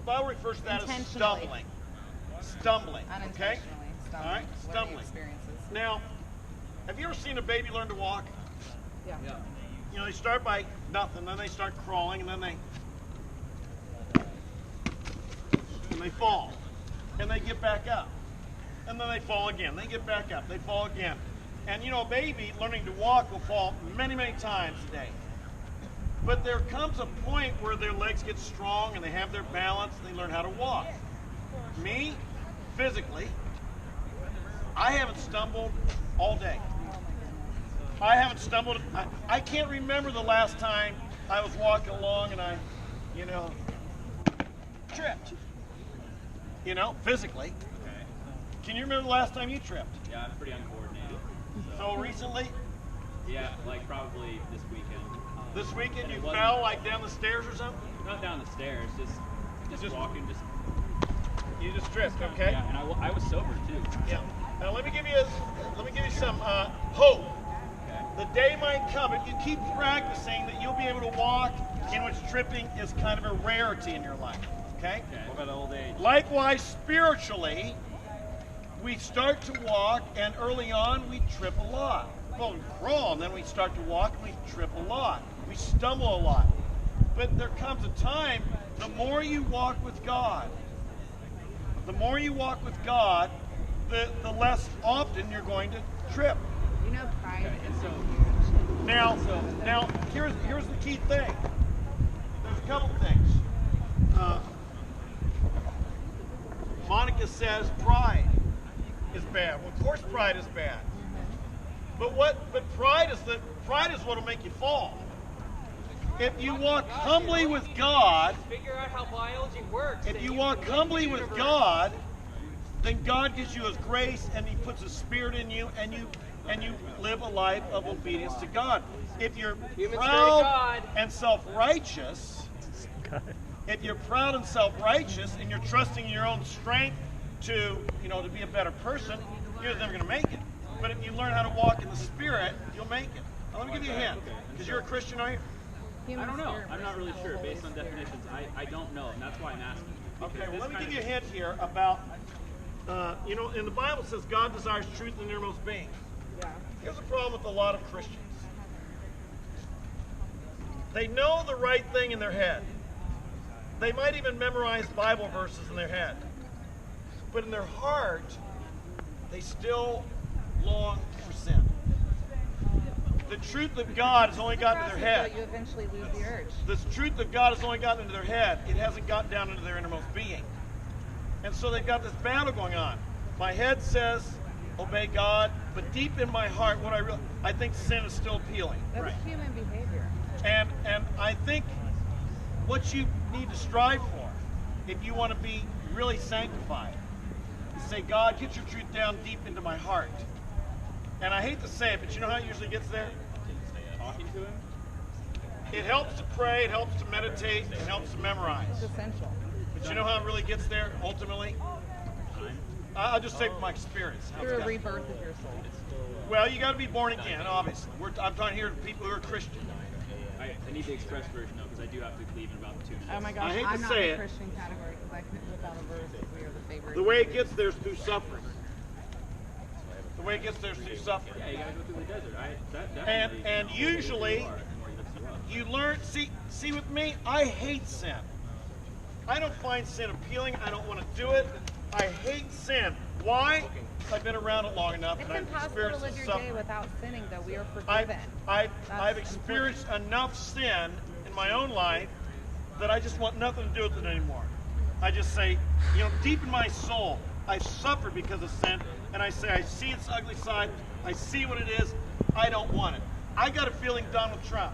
Bible refers to that as stumbling. Stumbling, okay? All right, stumbling. Now, have you ever seen a baby learn to walk? Yeah. You know, they start by nothing, then they start crawling, and then they fall, and they get back up, and then they fall again. They get back up, they fall again. And you know, a baby learning to walk will fall many, many times a day. But there comes a point where their legs get strong and they have their balance and they learn how to walk. Me, physically, I haven't stumbled all day. I haven't stumbled. I can't remember the last time I was walking along and I, you know, tripped. You know, physically. Okay. Can you remember the last time you tripped? Yeah, I'm pretty uncoordinated. So recently? Yeah, like probably this weekend. This weekend you fell like down the stairs or something? Not down the stairs, just walking, just. You just tripped, okay? Yeah, and I was sober too. Yeah. Now let me give you some hope. Okay. The day might come, if you keep practicing, that you'll be able to walk in which tripping is kind of a rarity in your life. Okay? Okay. What about old age? Likewise, spiritually, we start to walk, and early on we trip a lot. Well, we crawl, and then we start to walk, and we trip a lot. We stumble a lot. But there comes a time, the more you walk with God, the less often you're going to trip. You know, pride is so huge. Now, here's the key thing. There's a couple things. Monica says pride is bad. Well, of course, pride is bad. But pride is what will make you fall. If you walk humbly with God, figure out how biology works. if you walk humbly with God, then God gives you His grace and He puts His Spirit in you, and you live a life of obedience to God. If you're proud and self-righteous, and you're trusting in your own strength to be a better person, you're never going to make it. But if you learn how to walk in the Spirit, you'll make it. Now, let me give you a hint. Because you're a Christian, are you? I don't know. I'm not really sure. Based on definitions, I don't know, and that's why I'm asking. Okay, well, let me give you a hint here about, in the Bible it says God desires truth in their innermost being. Yeah. Here's the problem with a lot of Christians. They know the right thing in their head. They might even memorize Bible verses in their head. But in their heart, they still long for sin. The truth of God has only gotten to their head. You eventually lose the urge. The truth of God has only gotten into their head. It hasn't gotten down into their innermost being. And so they've got this battle going on. My head says, obey God, but deep in my heart, I think sin is still appealing. That's human behavior. And I think what you need to strive for, if you want to be really sanctified, is say, God, get your truth down deep into my heart. And I hate to say it, but you know how it usually gets there? Talking to Him? It helps to pray, it helps to meditate, it helps to memorize. It's essential. But you know how it really gets there, ultimately? I'll just say from my experience. Through a rebirth of your soul. Well, you got to be born again, obviously. I'm talking here to people who are Christian. I need the express version, though, because I do have to leave in about 2 minutes. Oh my gosh, I hate to I'm not say in it. the Christian category because I couldn't whip out a verse if we are the favorite. The way it gets there is through suffering. The way it gets there is through suffering. Yeah, you got to go through the desert. And usually, you learn, see with me, I hate sin. I don't find sin appealing. I don't want to do it. I hate sin. Why? I've been around it long enough, It's and I've impossible to experienced live the your suffering. day without sinning, though. We are forgiven. I've experienced enough sin in my own life that I just want nothing to do with it anymore. I just say, deep in my soul, I've suffered because of sin, and I say, I see its ugly side, I see what it is, I don't want it. I got a feeling Donald Trump.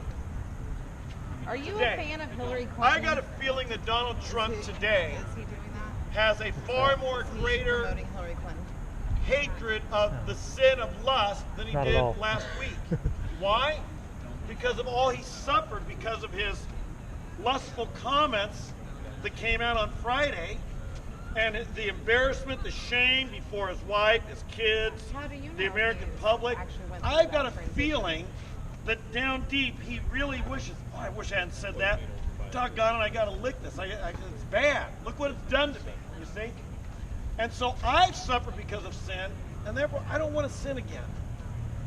Are you today, a fan of Hillary Clinton? I got a feeling that Donald Trump today Is he doing that? has a far more Is he greater promoting Hillary Clinton? hatred of the sin of lust than he Not at did all. last week. Why? Because of all he suffered because of his lustful comments that came out on Friday, and the embarrassment, the shame before his wife, his kids, How do you the know American he's public. actually went through I've got that a transition? feeling that down deep he really wishes, I wish I hadn't said that, doggone it, I got to lick this. It's bad. Look what it's done to me, you see? And so I've suffered because of sin, and therefore I don't want to sin again.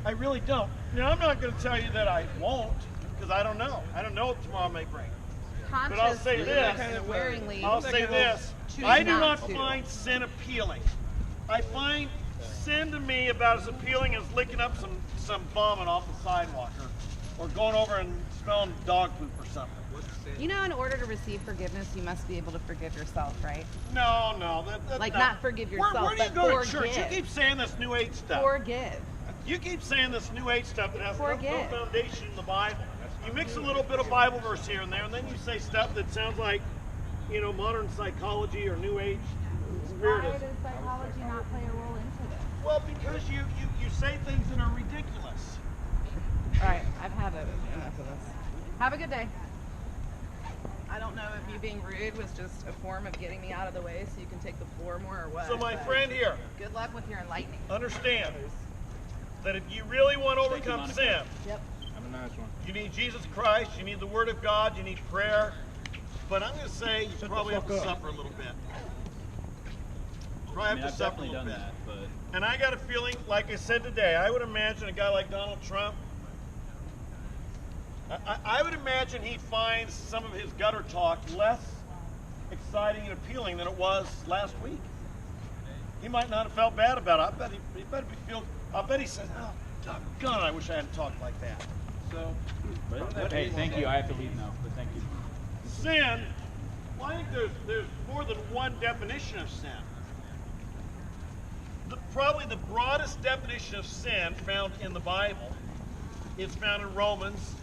I really don't. Now, I'm not going to tell you that I won't, because I don't know. I don't know what tomorrow may bring. But I'll say this. I do not find sin appealing. I find sin to me about as appealing as licking up some vomit off the sidewalk or going over and smelling dog poop or something. You know, in order to receive forgiveness, you must be able to forgive yourself, right? No. That's like not forgive yourself, where do you but go forgive. to church? You keep saying this New Age stuff. Forgive. You keep saying this New Age stuff that has no foundation in the Bible. You mix a little bit of Bible verse here and there, and then you say stuff that sounds like, modern psychology or New Age spiritism. Why does psychology not play a role into this? Well, because you say things that are ridiculous. All right, I've had enough of this. Have a good day. I don't know if you being rude was just a form of getting me out of the way so you can take the floor more or what. So my friend here, good luck with your enlightening. Understand that if you really want to overcome sin, yep. You need Jesus Christ, you need the Word of God, you need prayer. But I'm going to say you probably have to suffer a little bit. Probably have to suffer a little bit. And I got a feeling, like I said today, I would imagine a guy like Donald Trump, I would imagine he finds some of his gutter talk less exciting and appealing than it was last week. He might not have felt bad about it. I bet he said, oh, doggone, I wish I hadn't talked like that. So, hey, thank you. I have to leave now, but thank you. Sin, well, I think there's more than one definition of sin. Probably the broadest definition of sin found in the Bible is found in Romans,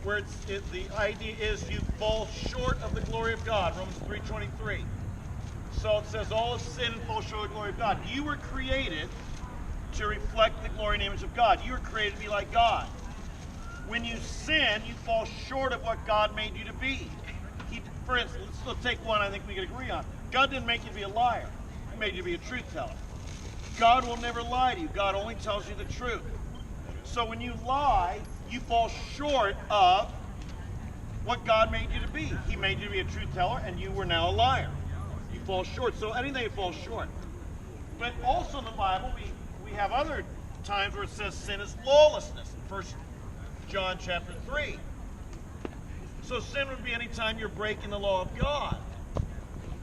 where the idea is you fall short of the glory of God, Romans 3:23. So it says all of sin and fall short of the glory of God. You were created to reflect the glory and image of God. You were created to be like God. When you sin, you fall short of what God made you to be. For instance, let's take one I think we can agree on. God didn't make you to be a liar. He made you to be a truth teller. God will never lie to you. God only tells you the truth. So when you lie, you fall short of what God made you to be. He made you to be a truth teller, and you were now a liar. You fall short. So anything that falls short. But also in the Bible, we have other times where it says sin is lawlessness. In 1 John chapter 3. So sin would be any time you're breaking the law of God.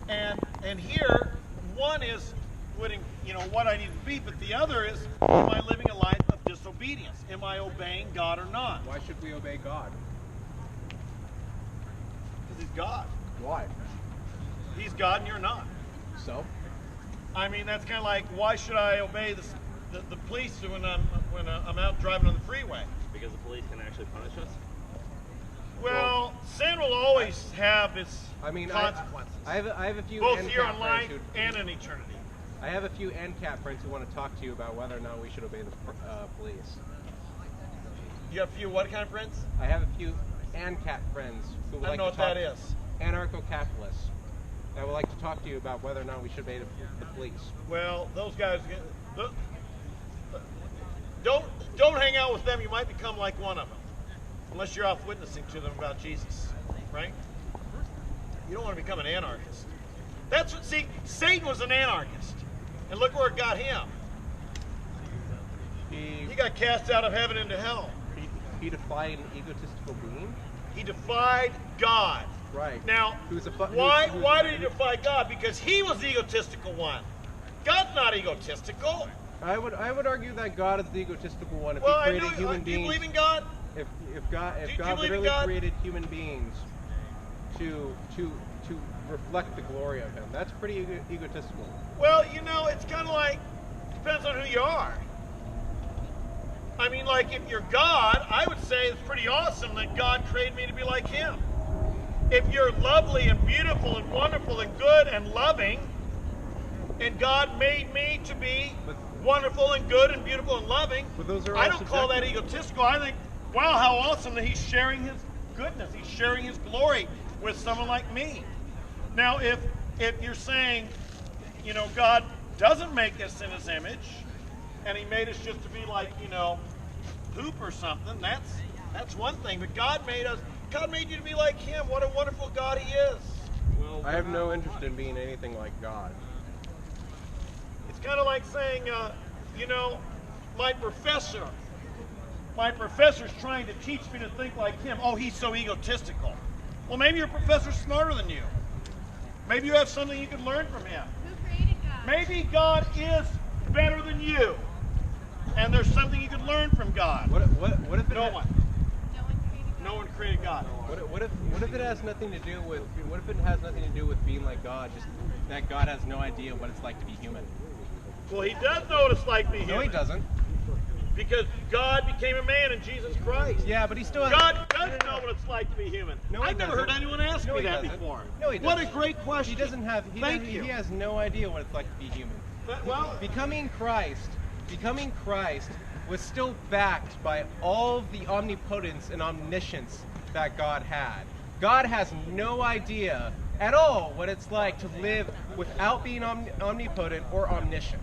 And here, one is putting, what I need to be, but the other is, am I living a life of disobedience? Am I obeying God or not? Why should we obey God? Because He's God. Why? He's God and you're not. So? I mean, that's kind of like, why should I obey the police when I'm out driving on the freeway? Because the police can actually punish us? Well, sin will always have its consequences. I have a few both here on life and in eternity. I have a few NCAT friends who want to talk to you about whether or not we should obey the police. You have a few what kind of friends? I have a few ANCAT friends who would like to talk. I don't know what that is. Anarcho-capitalists. I would like to talk to you about whether or not we should obey the police. Well, those guys, don't hang out with them. You might become like one of them, unless you're off witnessing to them about Jesus, right? You don't want to become an anarchist. Satan was an anarchist, and look where it got him. He got cast out of heaven into hell. He defied an egotistical being? He defied God. Right. Now, why did he defy God? Because he was the egotistical one. God's not egotistical. I would argue that God is the egotistical one. If Well, he created human do beings, you believe in God? If God Do you believe in literally God? created human beings to reflect the glory of Him, that's pretty egotistical. Well, it's kind of like, depends on who you are. I mean, like, if you're God, I would say it's pretty awesome that God created me to be like Him. If you're lovely and beautiful and wonderful and good and loving, and God made me to be wonderful and good and beautiful and loving, But those are I all don't call that subjective. egotistical. I think, wow, how awesome that He's sharing His goodness. He's sharing His glory with someone like me. Now, if you're saying, God doesn't make us in His image, and He made us just to be like, poop or something, that's one thing. But God made us God made you to be like Him. What a wonderful God He is. Well, I have no interest in being anything like God. It's kind of like saying, you know, my professor's trying to teach me to think like him. Oh, he's so egotistical. Well, maybe your professor's smarter than you. Maybe you have something you could learn from him. Who created God? Maybe God is better than you, and there's something you could learn from God. What if it No one. No one created God. No one created God. What if it has nothing to do with being like God? Just that God has no idea what it's like to be human. Well, He does know what it's like to be human. No, He doesn't. Because God became a man in Jesus Christ. Yeah, but He still has. God does know what it's like to be human. No, he I've never doesn't. heard anyone ask No, me he that doesn't. before. No, he What a doesn't. great question. He doesn't have. Thank you. He has no idea what it's like to be human. Well, Becoming Christ was still backed by all the omnipotence and omniscience that God had. God has no idea at all what it's like to live without being omnipotent or omniscient.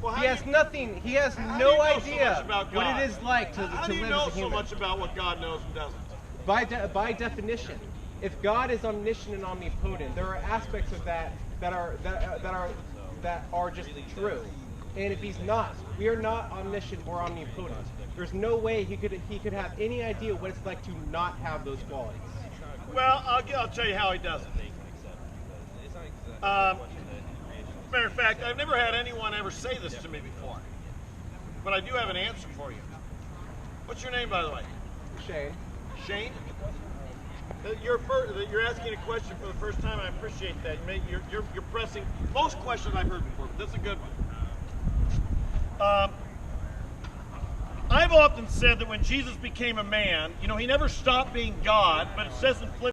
well, He has nothing. He has how do no you know so idea much about what God? it is like to How do you live know as a so human. much about what God knows and doesn't? By definition, if God is omniscient and omnipotent, there are aspects of that are just true. And if He's not, we are not omniscient or omnipotent. There's no way he could have any idea what it's like to not have those qualities. Well, I'll tell you how He does it. Matter of fact, I've never had anyone ever say this to me before, but I do have an answer for you. What's your name, by the way? Shane. Shane? You're asking a question for the first time. I appreciate that. You're pressing most questions I've heard before, but that's a good one. I've often said that when Jesus became a man, you know, He never stopped being God, but it says in Philippians